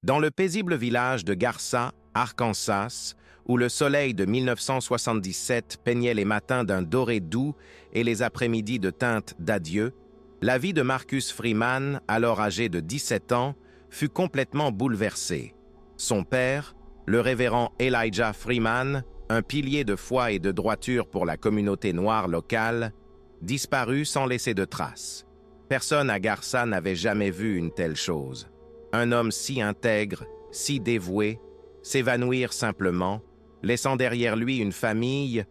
Dans le paisible village de Garça, Arkansas, où le soleil de 1977 peignait les matins d'un doré doux et les après-midi de teintes d'adieu, la vie de Marcus Freeman, alors âgé de 17 ans, fut complètement bouleversée. Son père, le révérend Elijah Freeman, un pilier de foi et de droiture pour la communauté noire locale, disparut sans laisser de traces. Personne à Garça n'avait jamais vu une telle chose. Un homme si intègre, si dévoué, s'évanouir simplement, laissant derrière lui une famille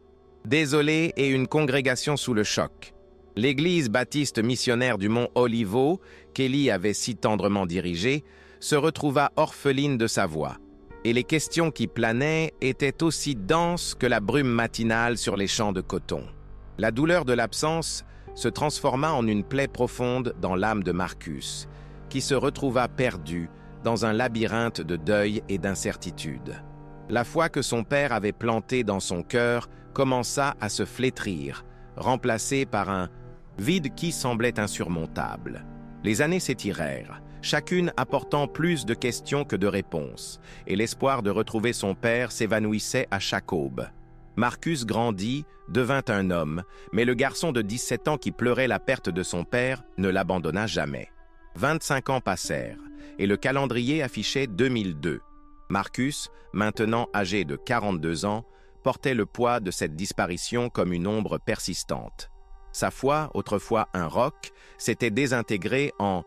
désolée et une congrégation sous le choc. L'Église baptiste missionnaire du Mont Olivo, qu'Élie avait si tendrement dirigée, se retrouva orpheline de sa voix, et les questions qui planaient étaient aussi denses que la brume matinale sur les champs de coton. La douleur de l'absence se transforma en une plaie profonde dans l'âme de Marcus, qui se retrouva perdu dans un labyrinthe de deuil et d'incertitude. La foi que son père avait plantée dans son cœur commença à se flétrir, remplacée par un vide qui semblait insurmontable. Les années s'étirèrent, chacune apportant plus de questions que de réponses, et l'espoir de retrouver son père s'évanouissait à chaque aube. Marcus grandit, devint un homme, mais le garçon de 17 ans qui pleurait la perte de son père ne l'abandonna jamais. 25 ans passèrent, et le calendrier affichait 2002. Marcus, maintenant âgé de 42 ans, portait le poids de cette disparition comme une ombre persistante. Sa foi, autrefois un roc, s'était désintégrée en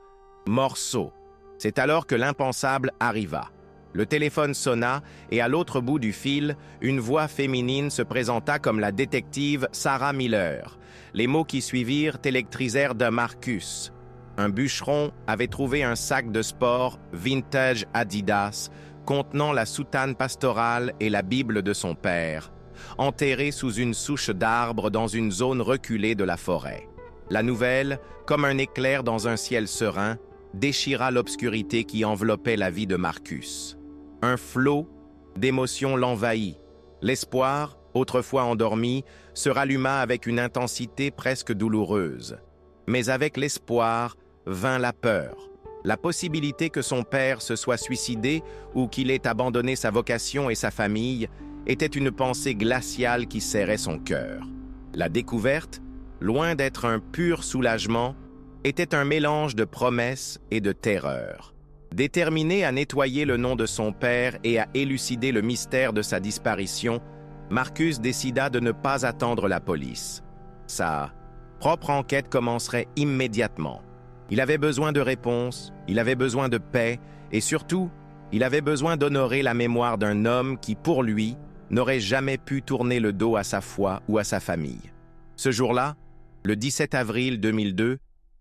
morceaux. C'est alors que l'impensable arriva. Le téléphone sonna et à l'autre bout du fil, une voix féminine se présenta comme la détective Sarah Miller. Les mots qui suivirent électrisèrent de Marcus. Un bûcheron avait trouvé un sac de sport vintage Adidas contenant la soutane pastorale et la Bible de son père, enterré sous une souche d'arbre dans une zone reculée de la forêt. La nouvelle, comme un éclair dans un ciel serein, déchira l'obscurité qui enveloppait la vie de Marcus. Un flot d'émotions l'envahit. L'espoir, autrefois endormi, se ralluma avec une intensité presque douloureuse. Mais avec l'espoir vint la peur. La possibilité que son père se soit suicidé ou qu'il ait abandonné sa vocation et sa famille était une pensée glaciale qui serrait son cœur. La découverte, loin d'être un pur soulagement, était un mélange de promesses et de terreur. Déterminé à nettoyer le nom de son père et à élucider le mystère de sa disparition, Marcus décida de ne pas attendre la police. Sa propre enquête commencerait immédiatement. Il avait besoin de réponses, il avait besoin de paix, et surtout, il avait besoin d'honorer la mémoire d'un homme qui, pour lui, n'aurait jamais pu tourner le dos à sa foi ou à sa famille. Ce jour-là, le 17 avril 2002,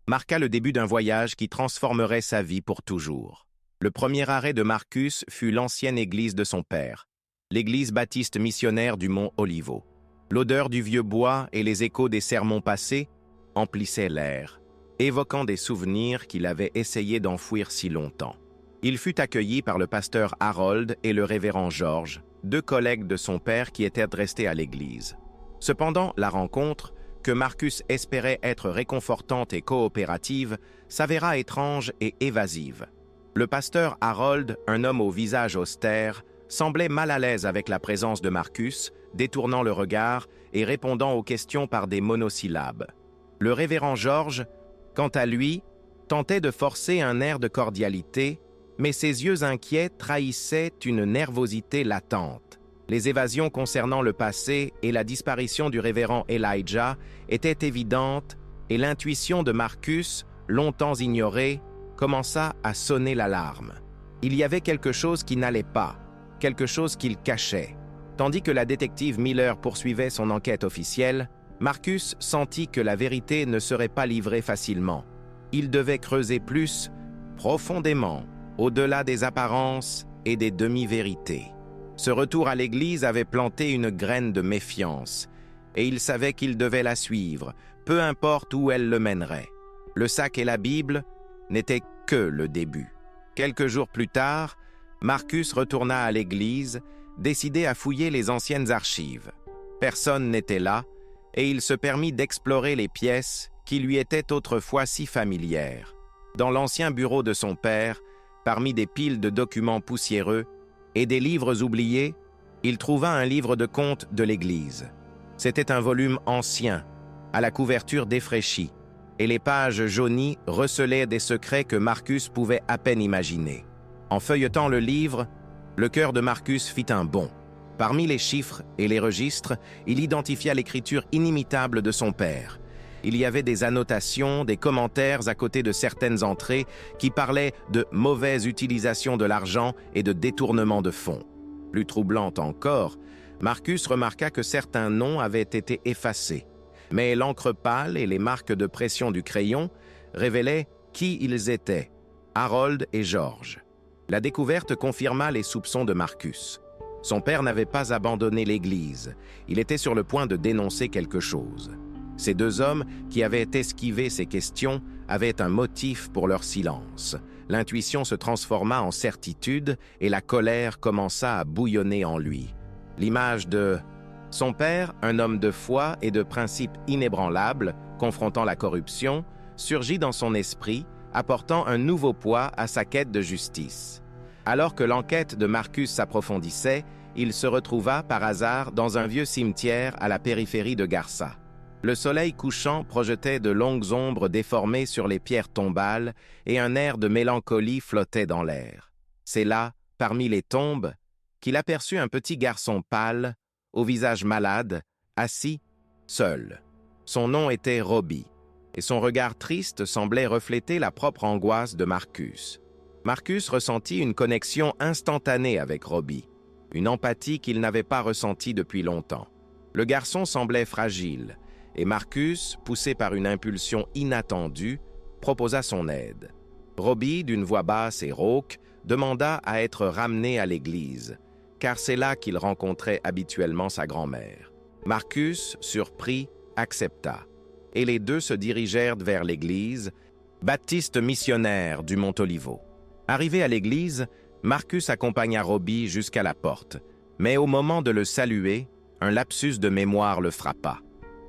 marqua le début d'un voyage qui transformerait sa vie pour toujours. Le premier arrêt de Marcus fut l'ancienne église de son père, l'église baptiste missionnaire du Mont Olivo. L'odeur du vieux bois et les échos des sermons passés emplissaient l'air, évoquant des souvenirs qu'il avait essayé d'enfouir si longtemps. Il fut accueilli par le pasteur Harold et le révérend George, deux collègues de son père qui étaient restés à l'église. Cependant, la rencontre, que Marcus espérait être réconfortante et coopérative, s'avéra étrange et évasive. Le pasteur Harold, un homme au visage austère, semblait mal à l'aise avec la présence de Marcus, détournant le regard et répondant aux questions par des monosyllabes. Le révérend George, quant à lui, tentait de forcer un air de cordialité, mais ses yeux inquiets trahissaient une nervosité latente. Les évasions concernant le passé et la disparition du révérend Elijah étaient évidentes et l'intuition de Marcus, longtemps ignorée, commença à sonner l'alarme. Il y avait quelque chose qui n'allait pas, quelque chose qu'il cachait. Tandis que la détective Miller poursuivait son enquête officielle, Marcus sentit que la vérité ne serait pas livrée facilement. Il devait creuser plus, profondément, au-delà des apparences et des demi-vérités. Ce retour à l'église avait planté une graine de méfiance, et il savait qu'il devait la suivre, peu importe où elle le mènerait. Le sac et la Bible n'étaient que le début. Quelques jours plus tard, Marcus retourna à l'église, décidé à fouiller les anciennes archives. Personne n'était là, et il se permit d'explorer les pièces qui lui étaient autrefois si familières. Dans l'ancien bureau de son père, Parmi des piles de documents poussiéreux et des livres oubliés, il trouva un livre de contes de l'Église. C'était un volume ancien, à la couverture défraîchie, et les pages jaunies recelaient des secrets que Marcus pouvait à peine imaginer. En feuilletant le livre, le cœur de Marcus fit un bond. Parmi les chiffres et les registres, il identifia l'écriture inimitable de son père. Il y avait des annotations, des commentaires à côté de certaines entrées qui parlaient de mauvaise utilisation de l'argent et de détournement de fonds. Plus troublante encore, Marcus remarqua que certains noms avaient été effacés, mais l'encre pâle et les marques de pression du crayon révélaient qui ils étaient, Harold et George. La découverte confirma les soupçons de Marcus. Son père n'avait pas abandonné l'Église, il était sur le point de dénoncer quelque chose. Ces deux hommes qui avaient esquivé ces questions avaient un motif pour leur silence. L'intuition se transforma en certitude et la colère commença à bouillonner en lui. L'image de son père, un homme de foi et de principes inébranlables, confrontant la corruption, surgit dans son esprit, apportant un nouveau poids à sa quête de justice. Alors que l'enquête de Marcus s'approfondissait, il se retrouva par hasard dans un vieux cimetière à la périphérie de Garça. Le soleil couchant projetait de longues ombres déformées sur les pierres tombales et un air de mélancolie flottait dans l'air. C'est là, parmi les tombes, qu'il aperçut un petit garçon pâle, au visage malade, assis, seul. Son nom était Robbie, et son regard triste semblait refléter la propre angoisse de Marcus. Marcus ressentit une connexion instantanée avec Robbie, une empathie qu'il n'avait pas ressentie depuis longtemps. Le garçon semblait fragile, et Marcus, poussé par une impulsion inattendue, proposa son aide. Robbie, d'une voix basse et rauque, demanda à être ramené à l'église, car c'est là qu'il rencontrait habituellement sa grand-mère. Marcus, surpris, accepta, et les deux se dirigèrent vers l'église, baptiste missionnaire du Mont-Olivo. Arrivé à l'église, Marcus accompagna Robbie jusqu'à la porte, mais au moment de le saluer, un lapsus de mémoire le frappa.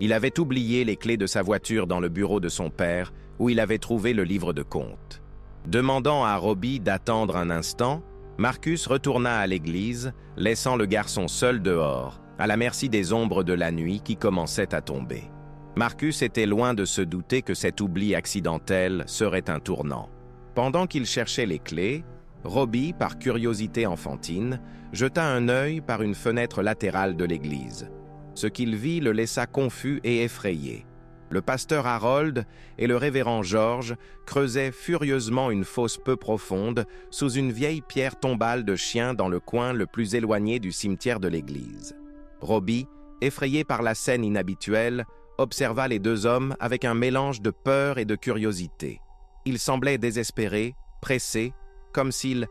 Il avait oublié les clés de sa voiture dans le bureau de son père, où il avait trouvé le livre de comptes. Demandant à Robbie d'attendre un instant, Marcus retourna à l'église, laissant le garçon seul dehors, à la merci des ombres de la nuit qui commençaient à tomber. Marcus était loin de se douter que cet oubli accidentel serait un tournant. Pendant qu'il cherchait les clés, Robbie, par curiosité enfantine, jeta un œil par une fenêtre latérale de l'église. Ce qu'il vit le laissa confus et effrayé. Le pasteur Harold et le révérend George creusaient furieusement une fosse peu profonde sous une vieille pierre tombale de chien dans le coin le plus éloigné du cimetière de l'église. Robbie, effrayé par la scène inhabituelle, observa les deux hommes avec un mélange de peur et de curiosité. Ils semblaient désespérés, pressés, comme s'ils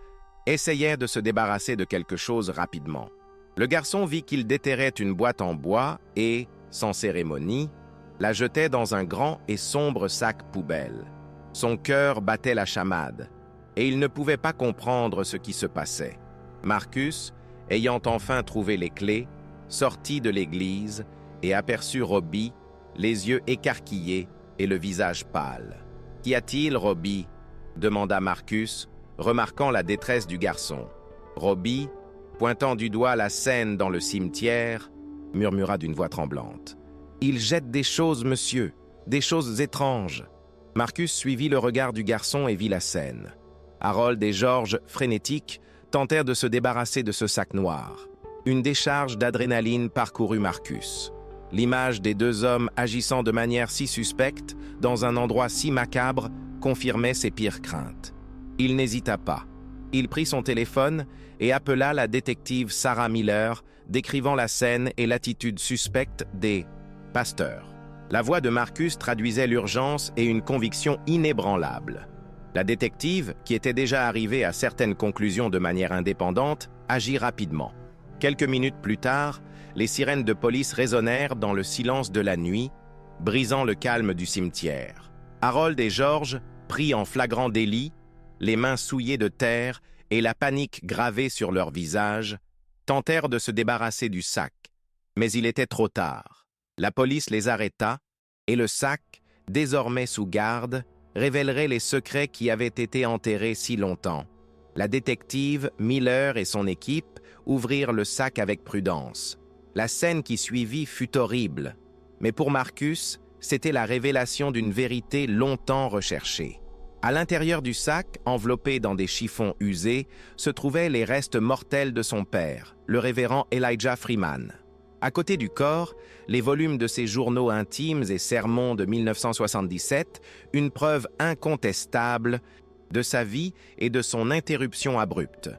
essayaient de se débarrasser de quelque chose rapidement. Le garçon vit qu'il déterrait une boîte en bois et, sans cérémonie, la jetait dans un grand et sombre sac poubelle. Son cœur battait la chamade, et il ne pouvait pas comprendre ce qui se passait. Marcus, ayant enfin trouvé les clés, sortit de l'église et aperçut Robbie, les yeux écarquillés et le visage pâle. « Qu'y a-t-il, Robbie » demanda Marcus, remarquant la détresse du garçon. Robbie, pointant du doigt la scène dans le cimetière, murmura d'une voix tremblante. « Il jette des choses, monsieur, des choses étranges. » Marcus suivit le regard du garçon et vit la scène. Harold et George, frénétiques, tentèrent de se débarrasser de ce sac noir. Une décharge d'adrénaline parcourut Marcus. L'image des deux hommes agissant de manière si suspecte, dans un endroit si macabre, confirmait ses pires craintes. Il n'hésita pas. Il prit son téléphone et appela la détective Sarah Miller, décrivant la scène et l'attitude suspecte des pasteurs. La voix de Marcus traduisait l'urgence et une conviction inébranlable. La détective, qui était déjà arrivée à certaines conclusions de manière indépendante, agit rapidement. Quelques minutes plus tard, les sirènes de police résonnèrent dans le silence de la nuit, brisant le calme du cimetière. Harold et George, pris en flagrant délit, les mains souillées de terre et la panique gravée sur leurs visages, tentèrent de se débarrasser du sac. Mais il était trop tard. La police les arrêta, et le sac, désormais sous garde, révélerait les secrets qui avaient été enterrés si longtemps. La détective Miller et son équipe ouvrirent le sac avec prudence. La scène qui suivit fut horrible, mais pour Marcus, c'était la révélation d'une vérité longtemps recherchée. À l'intérieur du sac, enveloppé dans des chiffons usés, se trouvaient les restes mortels de son père, le révérend Elijah Freeman. À côté du corps, les volumes de ses journaux intimes et sermons de 1977, une preuve incontestable de sa vie et de son interruption abrupte.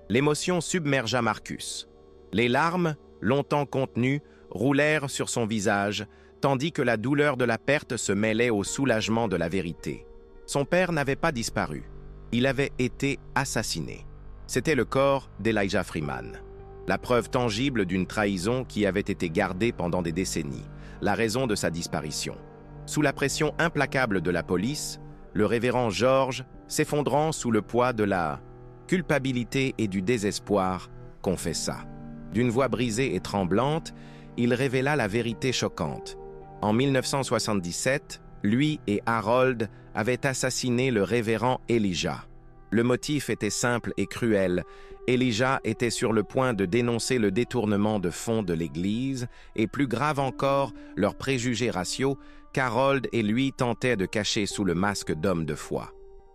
L'émotion submergea Marcus. Les larmes, longtemps contenues, roulèrent sur son visage, tandis que la douleur de la perte se mêlait au soulagement de la vérité. Son père n'avait pas disparu. Il avait été assassiné. C'était le corps d'Elijah Freeman. La preuve tangible d'une trahison qui avait été gardée pendant des décennies, la raison de sa disparition. Sous la pression implacable de la police, le révérend George, s'effondrant sous le poids de la culpabilité et du désespoir, confessa. D'une voix brisée et tremblante, il révéla la vérité choquante. En 1977, lui et Harold avaient assassiné le révérend Elijah. Le motif était simple et cruel. Elijah était sur le point de dénoncer le détournement de fonds de l'Église et, plus grave encore, leurs préjugés raciaux qu'Harold et lui tentaient de cacher sous le masque d'homme de foi.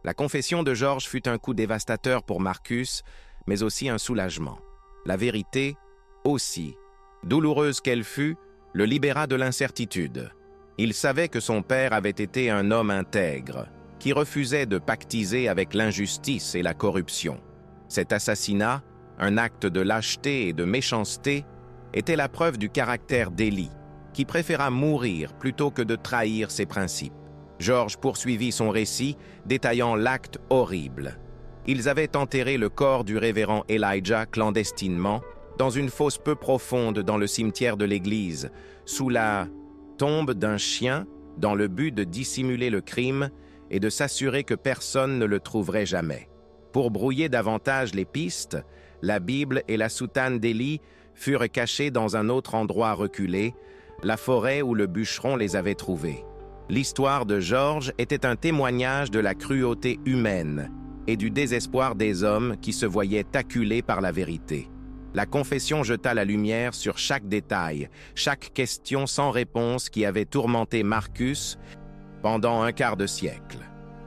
La confession de George fut un coup dévastateur pour Marcus, mais aussi un soulagement. La vérité, aussi, douloureuse qu'elle fut, le libéra de l'incertitude. Il savait que son père avait été un homme intègre, qui refusait de pactiser avec l'injustice et la corruption. Cet assassinat, un acte de lâcheté et de méchanceté, était la preuve du caractère d'Élie, qui préféra mourir plutôt que de trahir ses principes. George poursuivit son récit, détaillant l'acte horrible. Ils avaient enterré le corps du révérend Elijah clandestinement, dans une fosse peu profonde dans le cimetière de l'église, sous la tombe d'un chien, dans le but de dissimuler le crime et de s'assurer que personne ne le trouverait jamais. Pour brouiller davantage les pistes, la Bible et la soutane d'Élie furent cachées dans un autre endroit reculé, la forêt où le bûcheron les avait trouvées. L'histoire de George était un témoignage de la cruauté humaine et du désespoir des hommes qui se voyaient acculés par la vérité. La confession jeta la lumière sur chaque détail, chaque question sans réponse qui avait tourmenté Marcus pendant un quart de siècle.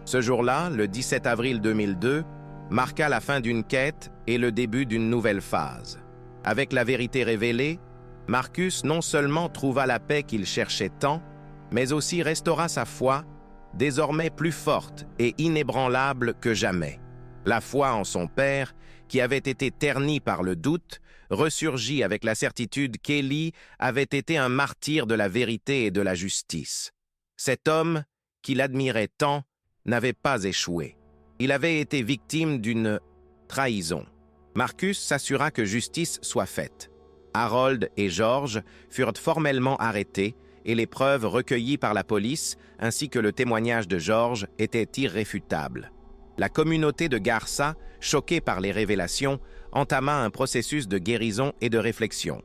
Ce jour-là, le 17 avril 2002, marqua la fin d'une quête et le début d'une nouvelle phase. Avec la vérité révélée, Marcus non seulement trouva la paix qu'il cherchait tant, mais aussi restaura sa foi, désormais plus forte et inébranlable que jamais. La foi en son père, qui avait été ternie par le doute, ressurgit avec la certitude qu'Élie avait été un martyr de la vérité et de la justice. Cet homme, qu'il admirait tant, n'avait pas échoué. Il avait été victime d'une trahison. Marcus s'assura que justice soit faite. Harold et George furent formellement arrêtés et les preuves recueillies par la police ainsi que le témoignage de George étaient irréfutables. La communauté de Garza, choquée par les révélations, entama un processus de guérison et de réflexion.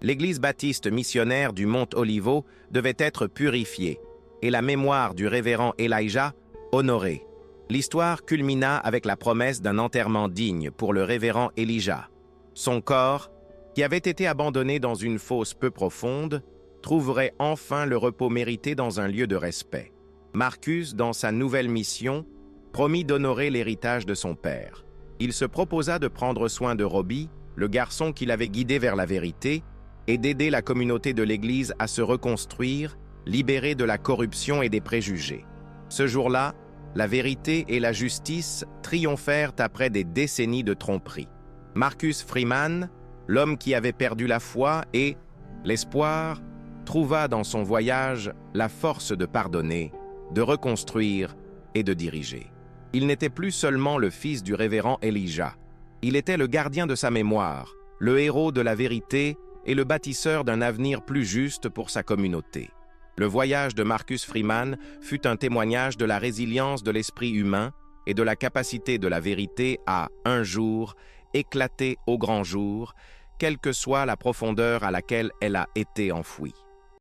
L'Église baptiste missionnaire du Mont Olivo devait être purifiée et la mémoire du révérend Elijah honorée. L'histoire culmina avec la promesse d'un enterrement digne pour le révérend Elijah. Son corps, qui avait été abandonné dans une fosse peu profonde, trouverait enfin le repos mérité dans un lieu de respect. Marcus, dans sa nouvelle mission, promit d'honorer l'héritage de son père. Il se proposa de prendre soin de Robbie, le garçon qui l'avait guidé vers la vérité, et d'aider la communauté de l'Église à se reconstruire, libérée de la corruption et des préjugés. Ce jour-là, la vérité et la justice triomphèrent après des décennies de tromperie. Marcus Freeman, l'homme qui avait perdu la foi et l'espoir, trouva dans son voyage la force de pardonner, de reconstruire et de diriger. Il n'était plus seulement le fils du révérend Elijah. Il était le gardien de sa mémoire, le héros de la vérité et le bâtisseur d'un avenir plus juste pour sa communauté. Le voyage de Marcus Freeman fut un témoignage de la résilience de l'esprit humain et de la capacité de la vérité à, un jour, éclater au grand jour, quelle que soit la profondeur à laquelle elle a été enfouie.